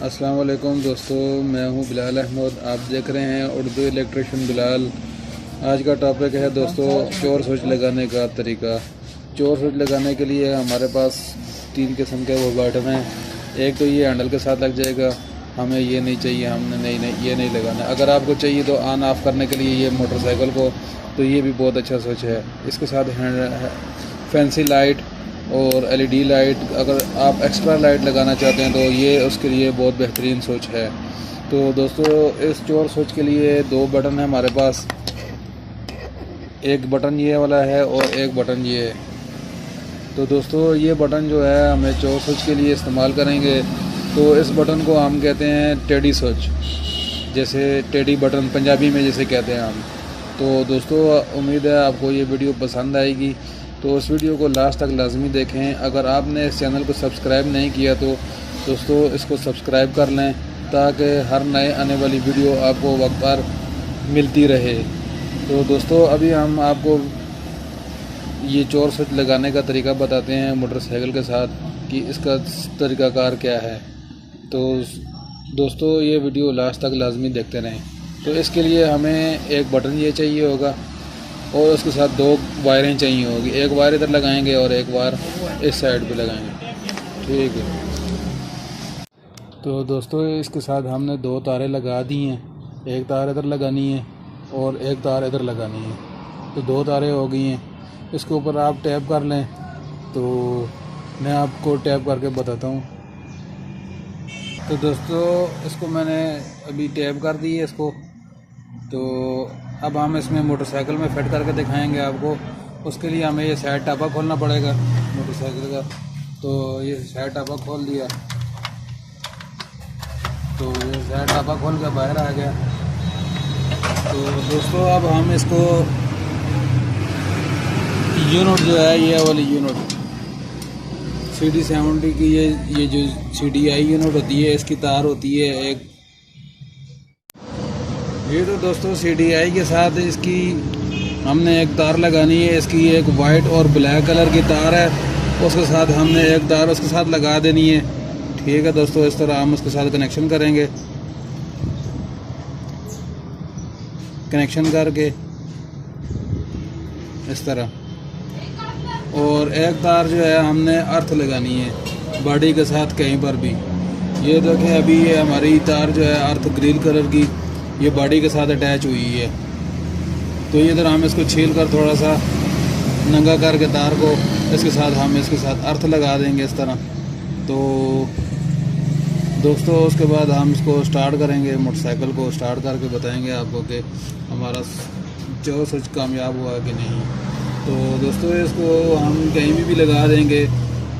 अस्सलाम वालेकुम दोस्तों, मैं हूं बिलाल अहमद। आप देख रहे हैं उर्दू इलेक्ट्रिशियन बिलाल। आज का टॉपिक है दोस्तों चोर स्विच लगाने का तरीका। चोर स्विच लगाने के लिए हमारे पास 3 किस्म के वो बटन हैं। एक तो ये हैंडल के साथ लग जाएगा, हमें ये नहीं चाहिए, हमने नहीं ये नहीं लगाना। अगर आपको चाहिए तो ऑन ऑफ़ करने के लिए ये मोटरसाइकिल को, तो ये भी बहुत अच्छा स्विच है। इसके साथ फैंसी लाइट और एलईडी लाइट, अगर आप एक्स्ट्रा लाइट लगाना चाहते हैं तो ये उसके लिए बहुत बेहतरीन स्विच है। तो दोस्तों इस चोर स्विच के लिए 2 बटन है हमारे पास। एक बटन ये वाला है और एक बटन ये है। तो दोस्तों ये बटन जो है हमें चोर स्विच के लिए इस्तेमाल करेंगे, तो इस बटन को हम कहते हैं टेडी स्विच, जैसे टेडी बटन पंजाबी में जैसे कहते हैं हम। तो दोस्तों उम्मीद है आपको ये वीडियो पसंद आएगी, तो इस वीडियो को लास्ट तक लाजमी देखें। अगर आपने इस चैनल को सब्सक्राइब नहीं किया तो दोस्तों इसको सब्सक्राइब कर लें, ताकि हर नए आने वाली वीडियो आपको वक्त पर मिलती रहे। तो दोस्तों अभी हम आपको ये चोर स्विच लगाने का तरीका बताते हैं मोटरसाइकिल के साथ, कि इसका तरीक़ाकार क्या है। तो दोस्तों ये वीडियो लास्ट तक लाजमी देखते रहें। तो इसके लिए हमें एक बटन ये चाहिए होगा और उसके साथ 2 वायरें चाहिए होगी। एक वायर इधर लगाएंगे और एक वायर इस साइड पे लगाएंगे, ठीक है। तो दोस्तों इसके साथ हमने 2 तारें लगा दी हैं। एक तार इधर लगानी है और एक तार इधर लगानी है। तो 2 तारें हो गई हैं। इसके ऊपर आप टैप कर लें। तो मैं आपको टैप करके बताता हूँ। तो दोस्तों इसको मैंने अभी टैप कर दी है इसको। तो अब हम इसमें मोटरसाइकिल में फिट करके दिखाएंगे आपको। उसके लिए हमें ये साइड टापा खोलना पड़ेगा मोटरसाइकिल का। तो ये साइड टापा खोल दिया, तो ये साइड टापा खोल के बाहर आ गया। तो दोस्तों अब हम इसको यूनिट जो है, ये वाली यूनिट CD70 की, ये जो CDI यूनिट होती है, इसकी तार होती है एक। ये तो दोस्तों CDI के साथ इसकी हमने एक तार लगानी है। इसकी एक वाइट और ब्लैक कलर की तार है, उसके साथ हमने एक तार उसके साथ लगा देनी है, ठीक है दोस्तों। इस तरह हम उसके साथ कनेक्शन करेंगे, कनेक्शन करके इस तरह। और एक तार जो है हमने अर्थ लगानी है बॉडी के साथ कहीं पर भी। ये देखें अभी ये हमारी तार जो है अर्थ ग्रीन कलर की, ये बॉडी के साथ अटैच हुई है। तो ये इधर हम इसको छील कर थोड़ा सा नंगा करके तार को इसके साथ अर्थ लगा देंगे इस तरह। तो दोस्तों उसके बाद हम इसको स्टार्ट करेंगे, मोटरसाइकिल को स्टार्ट करके बताएंगे आपको कि हमारा चोर स्विच कामयाब हुआ कि नहीं। तो दोस्तों इसको हम कहीं भी लगा देंगे,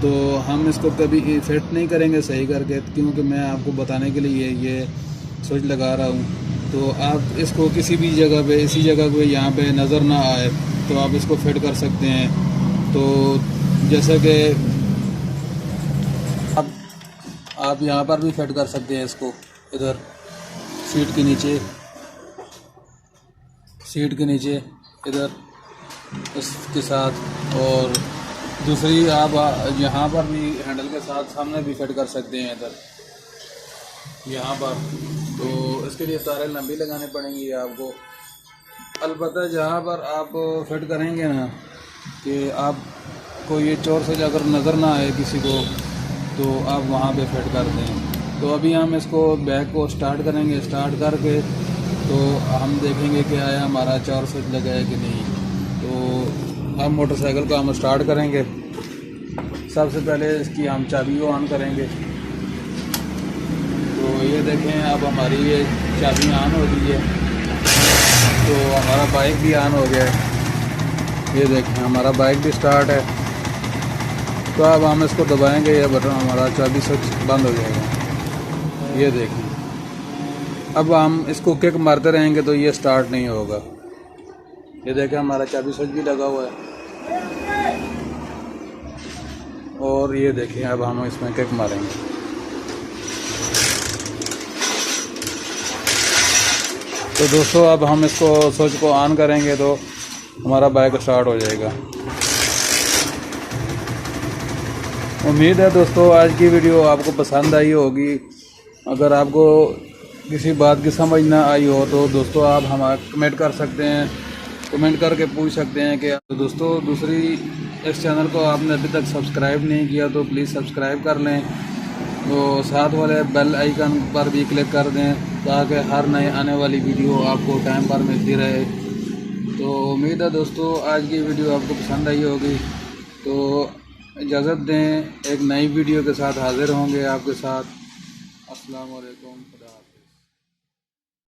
तो हम इसको कभी फिट नहीं करेंगे सही करके, क्योंकि मैं आपको बताने के लिए ये स्विच लगा रहा हूँ। तो आप इसको किसी भी जगह पे, इसी जगह पे यहाँ पे नज़र ना आए तो आप इसको फिट कर सकते हैं। तो जैसे कि आप यहाँ पर भी फिट कर सकते हैं इसको, इधर सीट के नीचे इधर इसके साथ। और दूसरी आप यहाँ पर भी हैंडल के साथ सामने भी फिट कर सकते हैं इधर यहाँ पर। तो इसके लिए तारें लंबी लगानी पड़ेंगी आपको। अलबत्ता जहाँ पर आप फिट करेंगे ना, कि आपको ये चोर स्विच अगर नज़र ना आए किसी को, तो आप वहाँ पे फिट कर दें। तो अभी हम इसको बैक को स्टार्ट करेंगे। स्टार्ट करके तो हम देखेंगे कि आया हमारा चोर स्विच लगा है कि नहीं। तो हम मोटरसाइकिल को हम स्टार्ट करेंगे। सबसे पहले इसकी हम चाबी को ऑन करेंगे। तो ये देखें अब हमारी ये चाबी ऑन हो गई है, तो हमारा बाइक भी ऑन हो गया है। ये देखें हमारा बाइक भी स्टार्ट है। तो अब हम इसको दबाएंगे, ये बटन हमारा चाबी स्विच बंद हो जाएगा। ये देखें अब हम इसको किक मारते रहेंगे तो ये स्टार्ट नहीं होगा। ये देखें हमारा चाबी स्विच भी लगा हुआ है। और ये देखें अब हम इसमें किक मारेंगे। तो दोस्तों अब हम इसको स्विच को ऑन करेंगे तो हमारा बाइक स्टार्ट हो जाएगा। उम्मीद है दोस्तों आज की वीडियो आपको पसंद आई होगी। अगर आपको किसी बात की समझ ना आई हो तो दोस्तों आप हमारा कमेंट कर सकते हैं, कमेंट करके पूछ सकते हैं कि तो दोस्तों दूसरी इस चैनल को आपने अभी तक सब्सक्राइब नहीं किया तो प्लीज़ सब्सक्राइब कर लें, तो साथ वाले बेल आइकन पर भी क्लिक कर दें ताकि हर नए आने वाली वीडियो आपको टाइम पर मिलती रहे। तो उम्मीद है दोस्तों आज की वीडियो आपको पसंद आई होगी। तो इजाज़त दें, एक नई वीडियो के साथ हाज़िर होंगे आपके साथ। अस्सलाम वालेकुम।